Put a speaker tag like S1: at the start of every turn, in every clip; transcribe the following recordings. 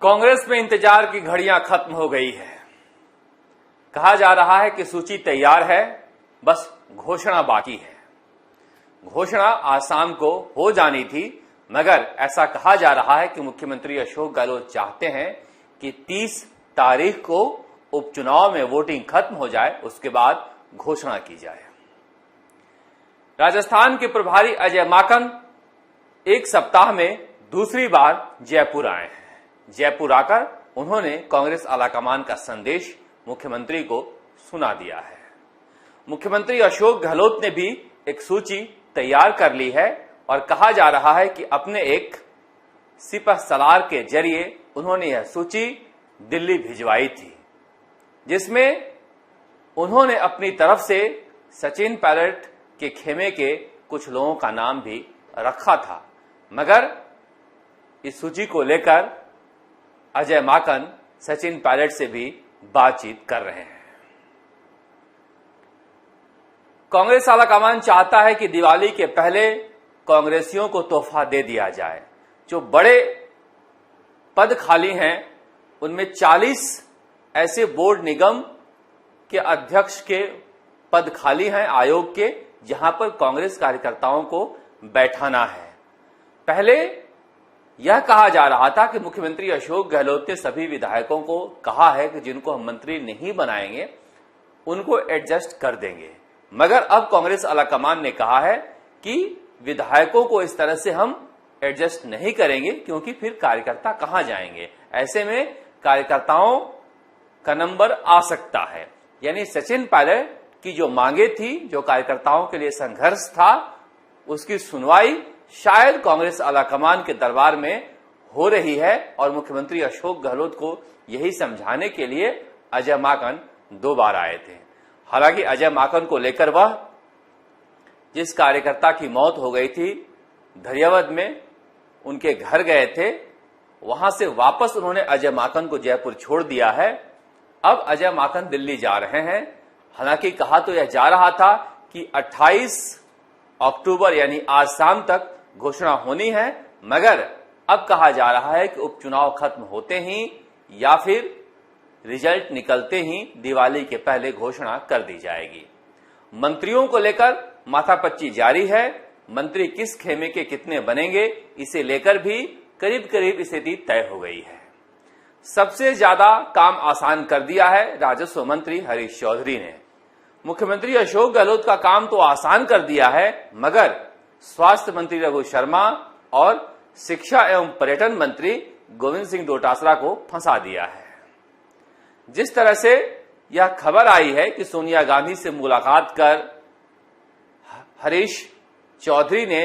S1: कांग्रेस में इंतजार की घड़ियां खत्म हो गई है। कहा जा रहा है कि सूची तैयार है, बस घोषणा बाकी है। घोषणा आज शाम को हो जानी थी, मगर ऐसा कहा जा रहा है कि मुख्यमंत्री अशोक गहलोत चाहते हैं कि 30 तारीख को उपचुनाव में वोटिंग खत्म हो जाए, उसके बाद घोषणा की जाए। राजस्थान के प्रभारी अजय माकन एक सप्ताह में दूसरी बार जयपुर आए हैं। जयपुर आकर उन्होंने कांग्रेस आलाकमान का संदेश मुख्यमंत्री को सुना दिया है। मुख्यमंत्री अशोक गहलोत ने भी एक सूची तैयार कर ली है और कहा जा रहा है कि अपने एक सिपहसालार के जरिए उन्होंने यह सूची दिल्ली भिजवाई थी, जिसमें उन्होंने अपनी तरफ से सचिन पायलट के खेमे के कुछ लोगों का नाम भी रखा था। मगर इस सूची को लेकर अजय माकन सचिन पायलट से भी बातचीत कर रहे हैं। कांग्रेस आलाकमान चाहता है कि दिवाली के पहले कांग्रेसियों को तोहफा दे दिया जाए। जो बड़े पद खाली हैं, उनमें 40 ऐसे बोर्ड निगम के अध्यक्ष के पद खाली हैं आयोग के, जहां पर कांग्रेस कार्यकर्ताओं को बैठाना है। पहले यह कहा जा रहा था कि मुख्यमंत्री अशोक गहलोत ने सभी विधायकों को कहा है कि जिनको हम मंत्री नहीं बनाएंगे उनको एडजस्ट कर देंगे, मगर अब कांग्रेस आलाकमान ने कहा है कि विधायकों को इस तरह से हम एडजस्ट नहीं करेंगे, क्योंकि फिर कार्यकर्ता कहां जाएंगे। ऐसे में कार्यकर्ताओं का नंबर आ सकता है। यानी सचिन पायलट की जो मांगे थी, जो कार्यकर्ताओं के लिए संघर्ष था, उसकी सुनवाई शायद कांग्रेस आलाकमान के दरबार में हो रही है और मुख्यमंत्री अशोक गहलोत को यही समझाने के लिए अजय माकन 2 बार आए थे। हालांकि अजय माकन को लेकर वह जिस कार्यकर्ता की मौत हो गई थी धरियावद में, उनके घर गए थे, वहां से वापस उन्होंने अजय माकन को जयपुर छोड़ दिया है। अब अजय माकन दिल्ली जा रहे हैं। हालांकि कहा तो यह जा रहा था कि 28 अक्टूबर यानी आज शाम तक घोषणा होनी है, मगर अब कहा जा रहा है कि उपचुनाव खत्म होते ही या फिर रिजल्ट निकलते ही दिवाली के पहले घोषणा कर दी जाएगी। मंत्रियों को लेकर माथापच्ची जारी है। मंत्री किस खेमे के कितने बनेंगे, इसे लेकर भी करीब करीब स्थिति तय हो गई है। सबसे ज्यादा काम आसान कर दिया है राजस्व मंत्री हरीश चौधरी ने। मुख्यमंत्री अशोक गहलोत का काम तो आसान कर दिया है, मगर स्वास्थ्य मंत्री रघु शर्मा और शिक्षा एवं पर्यटन मंत्री गोविंद सिंह डोटासरा को फंसा दिया है। जिस तरह से यह खबर आई है कि सोनिया गांधी से मुलाकात कर हरीश चौधरी ने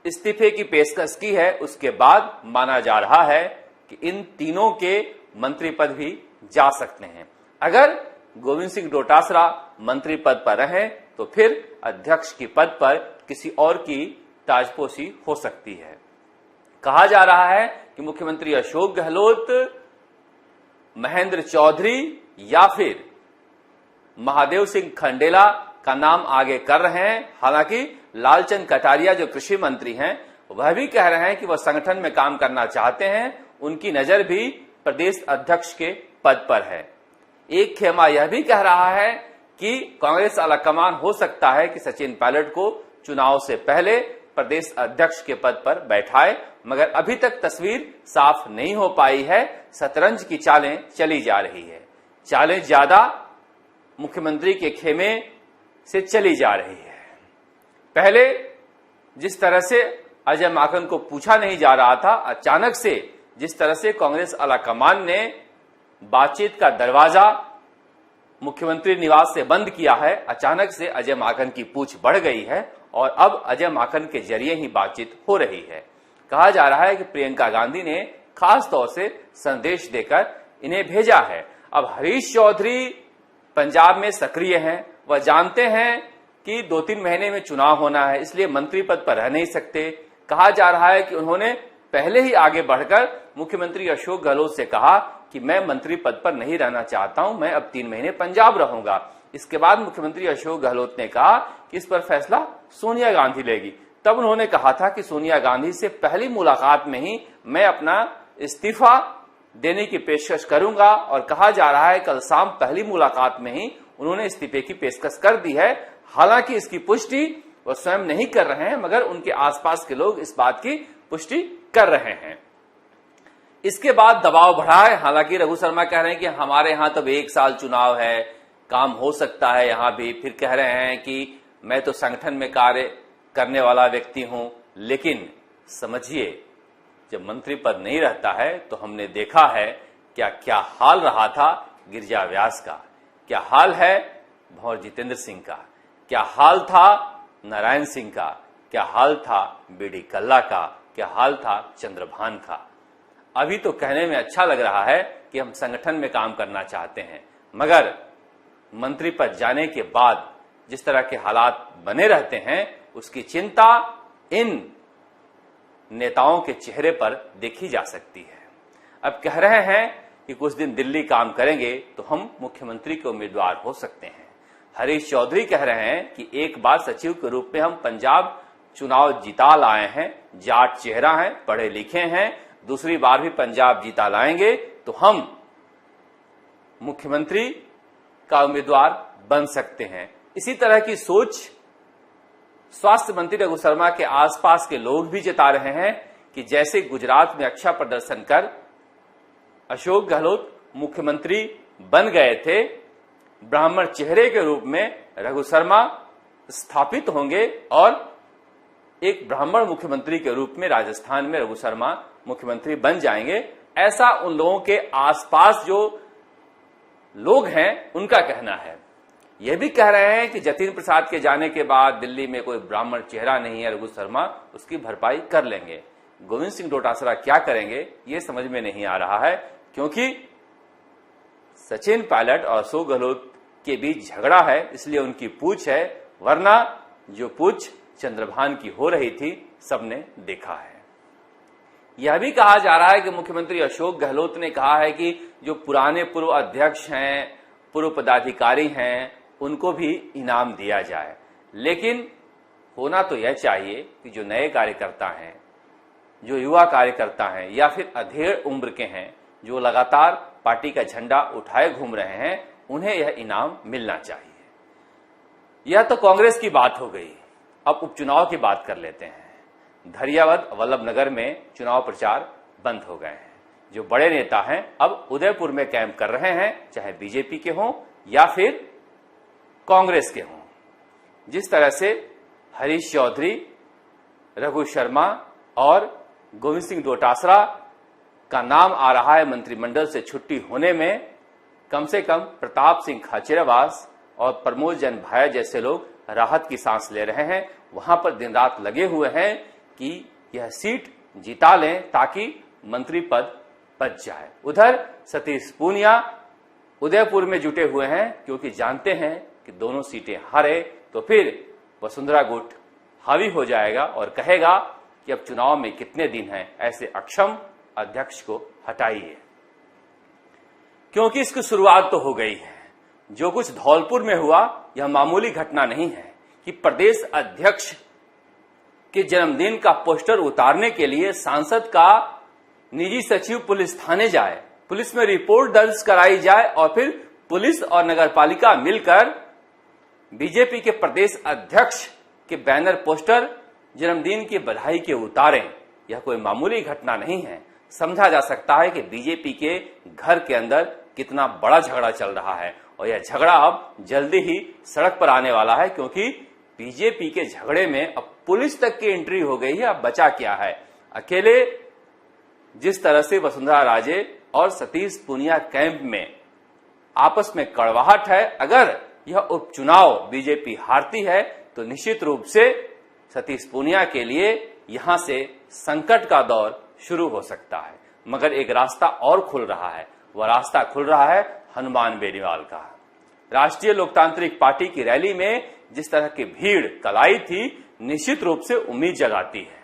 S1: इस्तीफे की पेशकश की है, उसके बाद माना जा रहा है कि इन तीनों के मंत्री पद भी जा सकते हैं। अगर गोविंद सिंह डोटासरा मंत्री पद पर रहे तो फिर अध्यक्ष की पद पर किसी और की ताजपोशी हो सकती है। कहा जा रहा है कि मुख्यमंत्री अशोक गहलोत महेंद्र चौधरी या फिर महादेव सिंह खंडेला का नाम आगे कर रहे हैं। हालांकि लालचंद कटारिया जो कृषि मंत्री हैं, वह भी कह रहे हैं कि वह संगठन में काम करना चाहते हैं। उनकी नजर भी प्रदेश अध्यक्ष के पद पर है। एक खेमा यह भी कह रहा है कि कांग्रेस आलाकमान हो सकता है कि सचिन पायलट को चुनाव से पहले प्रदेश अध्यक्ष के पद पर बैठाए, मगर अभी तक तस्वीर साफ नहीं हो पाई है। शतरंज की चालें चली जा रही है। चालें ज्यादा मुख्यमंत्री के खेमे से चली जा रही है। पहले जिस तरह से अजय माकन को पूछा नहीं जा रहा था, अचानक से जिस तरह से कांग्रेस आलाकमान ने बातचीत का दरवाजा मुख्यमंत्री निवास से बंद किया है, अचानक से अजय माकन की पूछ बढ़ गई है और अब अजय माकन के जरिए ही बातचीत हो रही है। कहा जा रहा है कि प्रियंका गांधी ने खास तौर से संदेश देकर इन्हें भेजा है। अब हरीश चौधरी पंजाब में सक्रिय हैं, वह जानते हैं कि 2-3 महीने में चुनाव होना है, इसलिए मंत्री पद पर रह नहीं सकते। कहा जा रहा है कि उन्होंने पहले ही आगे बढ़कर मुख्यमंत्री अशोक गहलोत से कहा कि मैं मंत्री पद पर नहीं रहना चाहता हूं, मैं अब 3 महीने पंजाब रहूंगा। इसके बाद मुख्यमंत्री अशोक गहलोत ने कहा कि इस पर फैसला सोनिया गांधी लेगी। तब उन्होंने कहा था कि सोनिया गांधी से पहली मुलाकात में ही मैं अपना इस्तीफा देने की पेशकश करूंगा। और कहा जा रहा है कल शाम पहली मुलाकात में ही उन्होंने इस्तीफे की पेशकश कर दी है। हालांकि इसकी पुष्टि वो स्वयं नहीं कर रहे हैं, मगर उनके आसपास के लोग इस बात की पुष्टि कर रहे हैं। इसके बाद दबाव बढ़ा है। हालांकि रघु शर्मा कह रहे हैं कि हमारे यहां तो 1 साल चुनाव है, काम हो सकता है यहां भी। फिर कह रहे हैं कि मैं तो संगठन में कार्य करने वाला व्यक्ति हूं। लेकिन समझिए, जब मंत्री पद नहीं रहता है तो हमने देखा है क्या हाल रहा था गिरिजा व्यास का, क्या हाल है भंवर जितेंद्र सिंह का, क्या हाल था नारायण सिंह का, क्या हाल था बीडी कल्ला का, क्या हाल था चंद्रभान का। अभी तो कहने में अच्छा लग रहा है कि हम संगठन में काम करना चाहते हैं, मगर मंत्री पद जाने के बाद जिस तरह के हालात बने रहते हैं उसकी चिंता इन नेताओं के चेहरे पर देखी जा सकती है। अब कह रहे हैं कि कुछ दिन दिल्ली काम करेंगे तो हम मुख्यमंत्री के उम्मीदवार हो सकते हैं। हरीश चौधरी कह रहे हैं कि एक बार सचिव के रूप में हम पंजाब चुनाव जीता लाए हैं, जाट चेहरा हैं, पढ़े लिखे हैं, दूसरी बार भी पंजाब जीता लाएंगे तो हम मुख्यमंत्री का उम्मीदवार बन सकते हैं। इसी तरह की सोच स्वास्थ्य मंत्री रघु शर्मा के आसपास के लोग भी जता रहे हैं कि जैसे गुजरात में अच्छा प्रदर्शन कर अशोक गहलोत मुख्यमंत्री बन गए थे, ब्राह्मण चेहरे के रूप में रघु शर्मा स्थापित होंगे और एक ब्राह्मण मुख्यमंत्री के रूप में राजस्थान में रघु शर्मा मुख्यमंत्री बन जाएंगे। ऐसा उन लोगों के आसपास जो लोग हैं उनका कहना है। यह भी कह रहे हैं कि जतिन प्रसाद के जाने के बाद दिल्ली में कोई ब्राह्मण चेहरा नहीं है, रघु शर्मा उसकी भरपाई कर लेंगे। गोविंद सिंह डोटासरा क्या करेंगे ये समझ में नहीं आ रहा है, क्योंकि सचिन पायलट और अशोक गहलोत के बीच झगड़ा है, इसलिए उनकी पूछ है, वरना जो पूछ चंद्रभान की हो रही थी सबने देखा है। यह भी कहा जा रहा है कि मुख्यमंत्री अशोक गहलोत ने कहा है कि जो पुराने पूर्व अध्यक्ष हैं, पूर्व पदाधिकारी हैं, उनको भी इनाम दिया जाए। लेकिन होना तो यह चाहिए कि जो नए कार्यकर्ता हैं, जो युवा कार्यकर्ता हैं या फिर अधेड़ उम्र के हैं, जो लगातार पार्टी का झंडा उठाए घूम रहे हैं, उन्हें यह इनाम मिलना चाहिए। यह तो कांग्रेस की बात हो गई। अब उपचुनाव की बात कर लेते हैं। धरियावद वल्लभनगर में चुनाव प्रचार बंद हो गए हैं। जो बड़े नेता हैं अब उदयपुर में कैंप कर रहे हैं, चाहे बीजेपी के हों या फिर कांग्रेस के हों। जिस तरह से हरीश चौधरी, रघु शर्मा और गोविंद सिंह डोटासरा का नाम आ रहा है मंत्रिमंडल से छुट्टी होने में, कम से कम प्रताप सिंह खाचरियावास और प्रमोद जैन भाया जैसे लोग राहत की सांस ले रहे हैं। वहां पर दिन रात लगे हुए हैं कि यह सीट जिता लें ताकि मंत्री पद बच जाए। उधर सतीश पूनिया उदयपुर में जुटे हुए हैं, क्योंकि जानते हैं कि दोनों सीटें हारे तो फिर वसुंधरा गुट हावी हो जाएगा और कहेगा कि अब चुनाव में कितने दिन हैं, ऐसे अक्षम अध्यक्ष को हटाइए। क्योंकि इसकी शुरुआत तो हो गई है। जो कुछ धौलपुर में हुआ यह मामूली घटना नहीं है कि प्रदेश अध्यक्ष के जन्मदिन का पोस्टर उतारने के लिए सांसद का निजी सचिव पुलिस थाने जाए, पुलिस में रिपोर्ट दर्ज कराई जाए और फिर पुलिस और नगरपालिका मिलकर बीजेपी के प्रदेश अध्यक्ष के बैनर पोस्टर जन्मदिन की बधाई के उतारें। यह कोई मामूली घटना नहीं है। समझा जा सकता है कि बीजेपी के घर के अंदर कितना बड़ा झगड़ा चल रहा है और यह झगड़ा अब जल्दी ही सड़क पर आने वाला है, क्योंकि बीजेपी के झगड़े में अब पुलिस तक की एंट्री हो गई है। अब बचा क्या है? अकेले जिस तरह से वसुंधरा राजे और सतीश पूनिया कैंप में आपस में कड़वाहट है, अगर यह उपचुनाव बीजेपी हारती है तो निश्चित रूप से सतीश पूनिया के लिए यहां से संकट का दौर शुरू हो सकता है। मगर एक रास्ता और खुल रहा है, वह रास्ता खुल रहा है हनुमान बेनीवाल का। राष्ट्रीय लोकतांत्रिक पार्टी की रैली में जिस तरह की भीड़ कल आई थी, निश्चित रूप से उम्मीद जगाती है।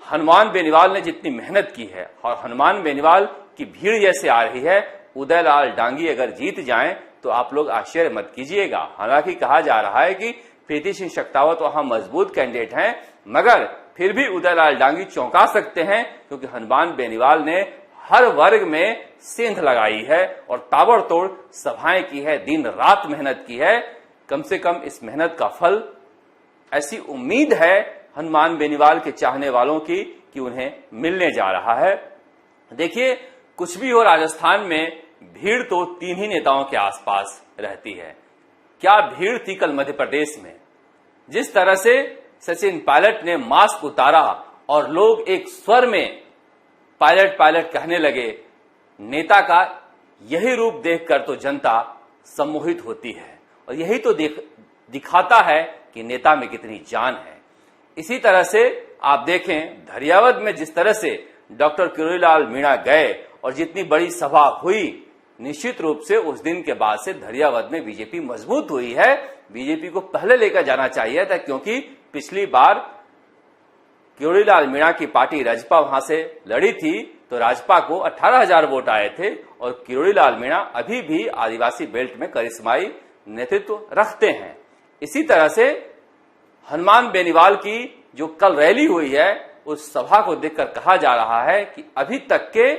S1: हनुमान बेनीवाल ने जितनी मेहनत की है और हनुमान बेनीवाल की भीड़ जैसे आ रही है, उदयलाल डांगी अगर जीत जाएं तो आप लोग आश्चर्य मत कीजिएगा। हालांकि कहा जा रहा है कि प्रीति सिंह शक्तावत वहां मजबूत कैंडिडेट हैं, मगर फिर भी उदयलाल डांगी चौंका सकते हैं, क्योंकि हनुमान बेनीवाल ने हर वर्ग में सेंध लगाई है और ताबड़तोड़ सभाएं की है, दिन रात मेहनत की है। कम से कम इस मेहनत का फल, ऐसी उम्मीद है हनुमान बेनीवाल के चाहने वालों की कि उन्हें मिलने जा रहा है। देखिए, कुछ भी हो, राजस्थान में भीड़ तो 3 ही नेताओं के आसपास रहती है। क्या भीड़ थी कल मध्य प्रदेश में। जिस तरह से सचिन पायलट ने मास्क उतारा और लोग एक स्वर में पायलट पायलट कहने लगे, नेता का यही रूप देखकर तो जनता सम्मोहित होती है और यही तो दिखाता है कि नेता में कितनी जान है। इसी तरह से आप देखें धरियावद में जिस तरह से डॉक्टर किरोड़ीलाल मीणा गए और जितनी बड़ी सभा हुई, निश्चित रूप से उस दिन के बाद से धरियावद में बीजेपी मजबूत हुई है। बीजेपी को पहले लेकर जाना चाहिए था, क्योंकि पिछली बार किरोड़ीलाल मीणा की पार्टी राजपा वहां से लड़ी थी तो राजपा को 18,000 वोट आए थे और किरोड़ीलाल मीणा अभी भी आदिवासी बेल्ट में करिश्माई नेतृत्व रखते हैं। इसी तरह से हनुमान बेनीवाल की जो कल रैली हुई है, उस सभा को देखकर कहा जा रहा है कि अभी तक के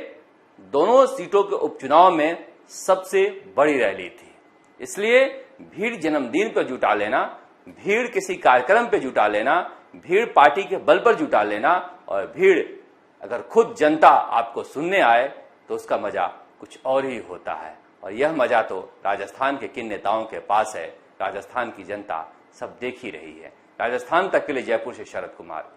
S1: दोनों सीटों के उपचुनाव में सबसे बड़ी रैली थी। इसलिए भीड़ जन्मदिन पर जुटा लेना, भीड़ किसी कार्यक्रम पर जुटा लेना, भीड़ पार्टी के बल पर जुटा लेना और भीड़ अगर खुद जनता आपको सुनने आए तो उसका मजा कुछ और ही होता है। और यह मजा तो राजस्थान के किन नेताओं के पास है, राजस्थान की जनता सब देख ही रही है। राजस्थान तक के लिए जयपुर से शरद कुमार।